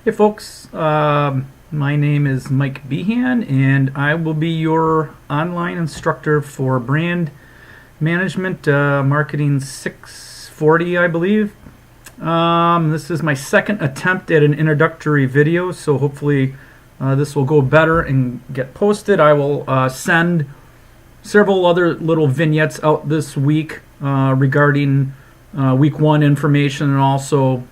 Hey folks, my name is Mike Behan and I will be your online instructor for brand management, marketing 640 I believe. This is my second attempt at an introductory video, so hopefully this will go better and get posted. I will send several other little vignettes out this week regarding week one information, and also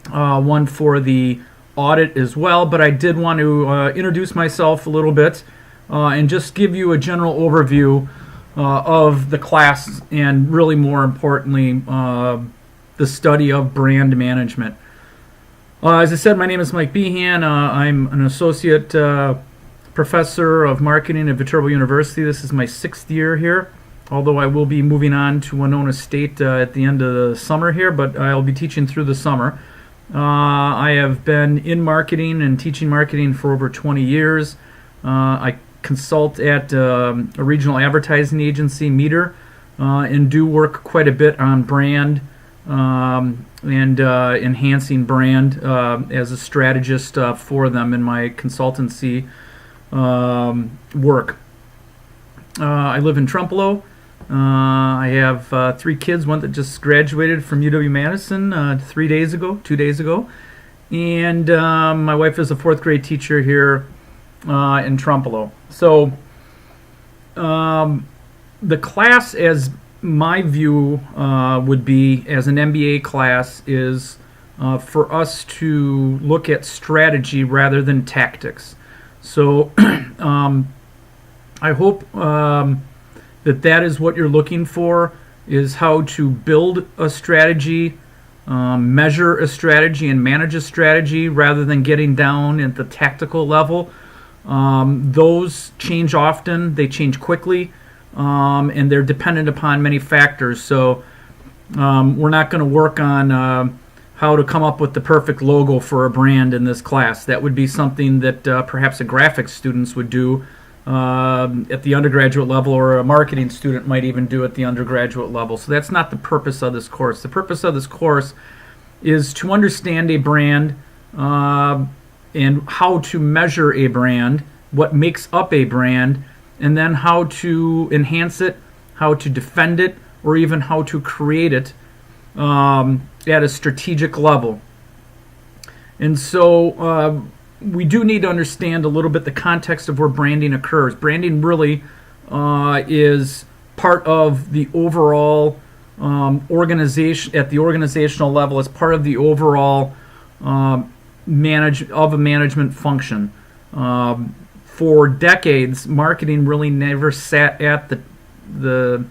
one for the audit as well. But I did want to introduce myself a little bit and just give you a general overview of the class, and really more importantly the study of brand management. As I said, my name is Mike Behan. I'm an associate professor of marketing at Viterbo University. This is my 6th year here, although I will be moving on to Winona State at the end of the summer here, but I'll be teaching through the summer. I have been in marketing and teaching marketing for over 20 years. I consult at a regional advertising agency, Meter, and do work quite a bit on brand and enhancing brand as a strategist for them in my consultancy work. I live in Trempealeau. I have 3 kids, one that just graduated from UW-Madison 2 days ago, and my wife is a 4th grade teacher here in Trempealeau. So the class, as my view would be as an MBA class, is for us to look at strategy rather than tactics. So I hope that is what you're looking for, is how to build a strategy, measure a strategy, and manage a strategy, rather than getting down at the tactical level. Those change often, they change quickly, and they're dependent upon many factors. So we're not going to work on how to come up with the perfect logo for a brand in this class. That would be something that perhaps a graphics students would do at the undergraduate level, or a marketing student might even do at the undergraduate level. So that's not the purpose of this course. The purpose of this course is to understand a brand and how to measure a brand, what makes up a brand, and then how to enhance it, how to defend it, or even how to create it at a strategic level. And so we do need to understand a little bit the context of where branding occurs. Branding really is part of the overall organization, at the organizational level. It's part of the overall management function. For decades, marketing really never sat at the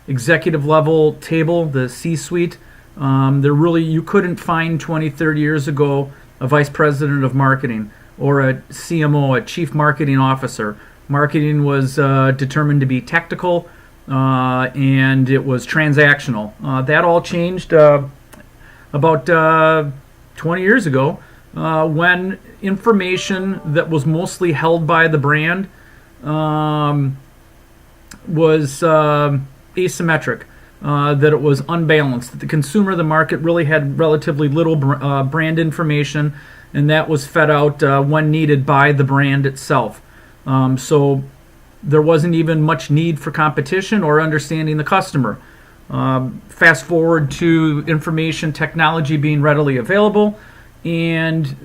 executive level table, the C-suite. You couldn't find 20, 30 years ago a vice president of marketing or a CMO, a chief marketing officer. Marketing was determined to be tactical, and it was transactional. That all changed about 20 years ago when information that was mostly held by the brand was asymmetric. That it was unbalanced, that the consumer, the market, really had relatively little brand information, and that was fed out when needed by the brand itself. So there wasn't even much need for competition or understanding the customer. Fast forward to information technology being readily available, and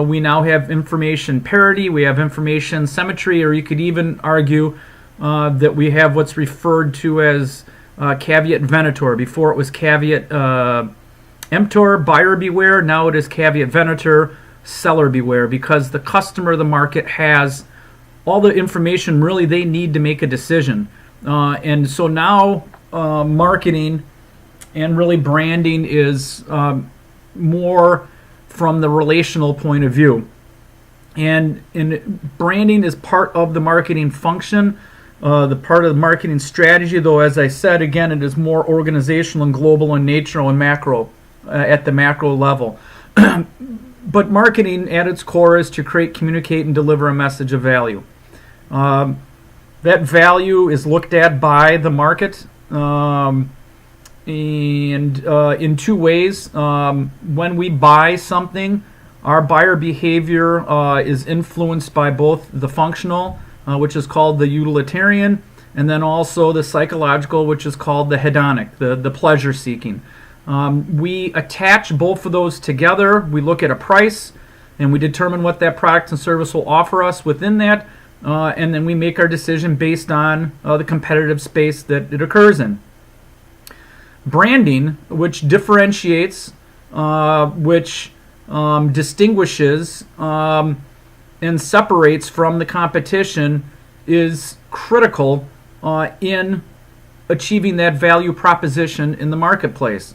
we now have information parity, we have information symmetry, or you could even argue that we have what's referred to as caveat venator. Before it was caveat emptor, buyer beware. Now it is caveat venator, seller beware, because the customer, the market, has all the information really they need to make a decision. And so now marketing and really branding is more from the relational point of view. And branding is part of the marketing function, the part of the marketing strategy, though, as I said, again, it is more organizational and global in nature and macro, at the macro level. But marketing at its core is to create, communicate, and deliver a message of value. That value is looked at by the market and in two ways. When we buy something, Our buyer behavior is influenced by both the functional, which is called the utilitarian, and then also the psychological, which is called the hedonic, the pleasure seeking. We attach both of those together. We look at a price and we determine what that product and service will offer us within that, and then we make our decision based on the competitive space that it occurs in. Branding, which differentiates, which distinguishes and separates from the competition, is critical in achieving that value proposition in the marketplace.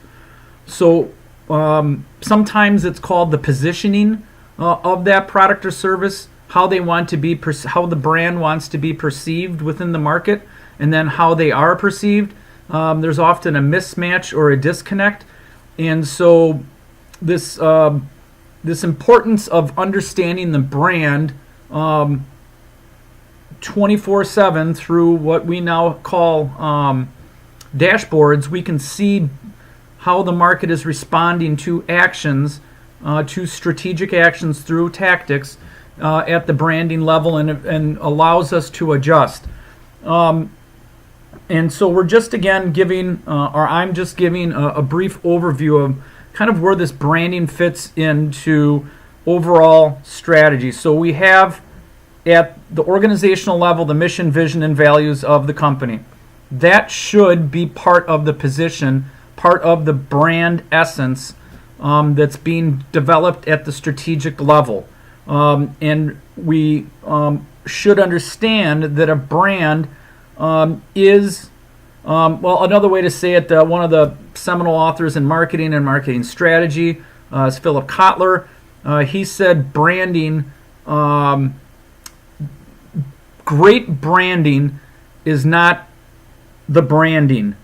So sometimes it's called the positioning of that product or service, how they want to be, how the brand wants to be perceived within the market, and then how they are perceived. There's often a mismatch or a disconnect, and so this importance of understanding the brand 24/7 through what we now call dashboards, we can see how the market is responding to actions, to strategic actions through tactics at the branding level, and allows us to adjust. And so we're just again giving, or I'm just giving a brief overview of kind of where this branding fits into overall strategy. So we have at the organizational level the mission, vision, and values of the company. That should be part of the position, part of the brand essence that's being developed at the strategic level. And we should understand that a brand is, well, another way to say it, one of the seminal authors in marketing and marketing strategy is Philip Kotler. He said branding, great branding is not the branding.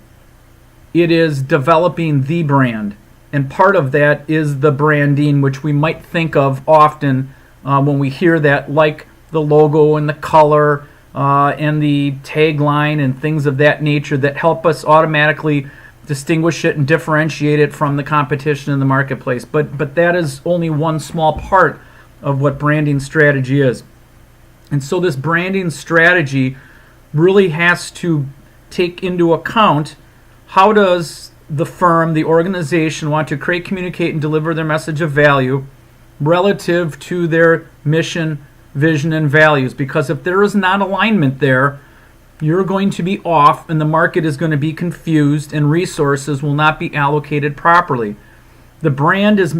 It is developing the brand. And part of that is the branding, which we might think of often when we hear that, like the logo and the color and the tagline and things of that nature that help us automatically distinguish it and differentiate it from the competition in the marketplace. But that is only one small part of what branding strategy is. And so this branding strategy really has to take into account how does the firm, the organization, want to create, communicate, and deliver their message of value relative to their mission, vision, and values. Because if there is not alignment there, you're going to be off and the market is going to be confused and resources will not be allocated properly. The brand is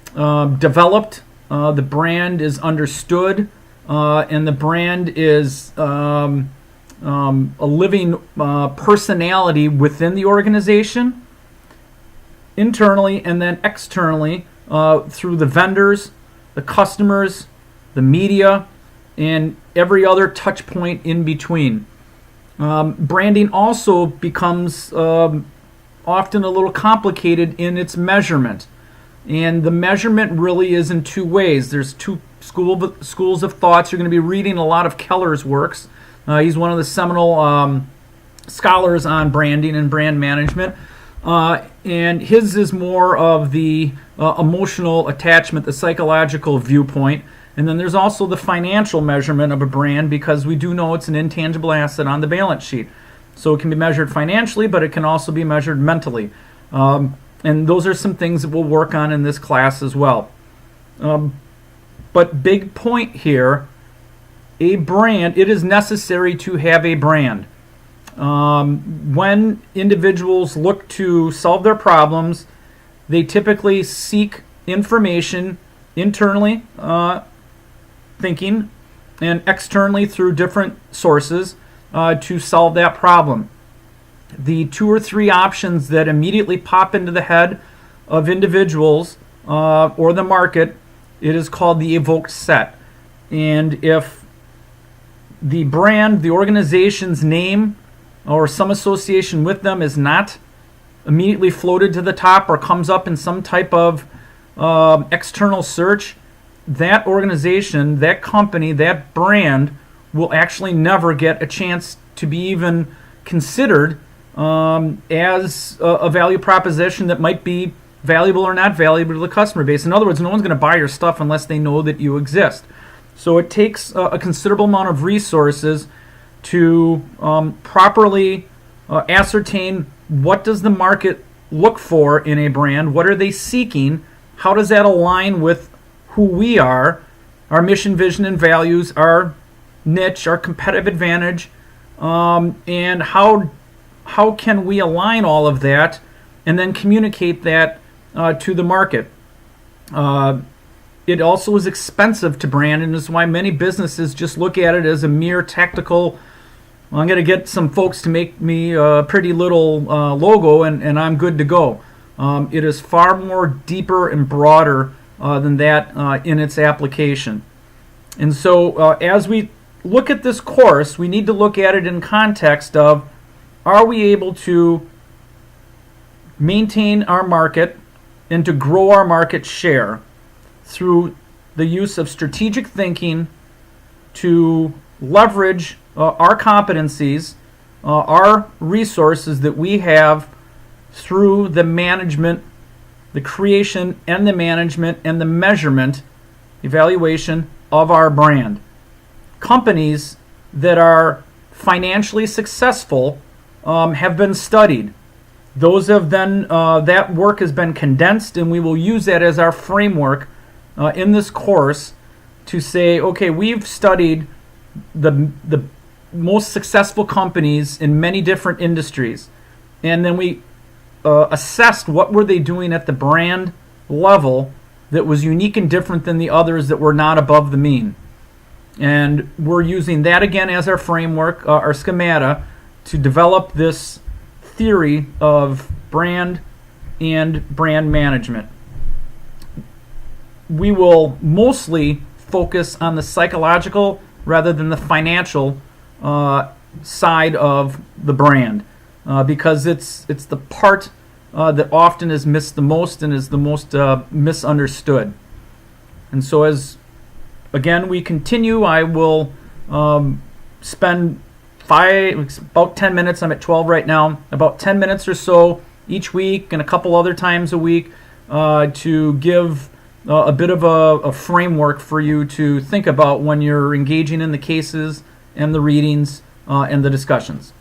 developed, the brand is understood, and the brand is a living personality within the organization, internally and then externally through the vendors, the customers, the media, and every other touch point in between. Branding also becomes often a little complicated in its measurement. And the measurement really is in two ways. There's two schools of thoughts. You're going to be reading a lot of Keller's works. He's one of the seminal scholars on branding and brand management. And his is more of the emotional attachment, the psychological viewpoint. And then there's also the financial measurement of a brand, because we do know it's an intangible asset on the balance sheet. So it can be measured financially, but it can also be measured mentally. And those are some things that we'll work on in this class as well. But big point here, a brand, it is necessary to have a brand. When individuals look to solve their problems, they typically seek information internally, thinking, and externally through different sources to solve that problem. The two or three options that immediately pop into the head of individuals or the market, it is called the evoked set. And if the brand, the organization's name, or some association with them is not immediately floated to the top or comes up in some type of external search, that organization, that company, that brand will actually never get a chance to be even considered as a value proposition that might be valuable or not valuable to the customer base. In other words, no one's going to buy your stuff unless they know that you exist. So it takes a considerable amount of resources to properly ascertain what does the market look for in a brand, what are they seeking, how does that align with who we are, our mission, vision, and values, our niche, our competitive advantage, and how can we align all of that and then communicate that to the market. It also is expensive to brand, and this is why many businesses just look at it as a mere tactical, well, I'm going to get some folks to make me a pretty little logo and I'm good to go. It is far more deeper and broader than that in its application. And so as we look at this course, we need to look at it in context of, are we able to maintain our market and to grow our market share through the use of strategic thinking to leverage our competencies, our resources that we have through the management, the creation and the management and the measurement, evaluation of our brand. Companies that are financially successful have been studied. Those have then, that work has been condensed, and we will use that as our framework in this course to say, okay, we've studied the most successful companies in many different industries, and then we assessed what were they doing at the brand level that was unique and different than the others that were not above the mean. And we're using that again as our framework, our schemata, to develop this theory of brand and brand management. We will mostly focus on the psychological rather than the financial side of the brand because it's the part that often is missed the most and is the most misunderstood. And so as again we continue, I will spend about 10 minutes, I'm at 12 right now, about 10 minutes or so each week and a couple other times a week to give a bit of a framework for you to think about when you're engaging in the cases and the readings and the discussions.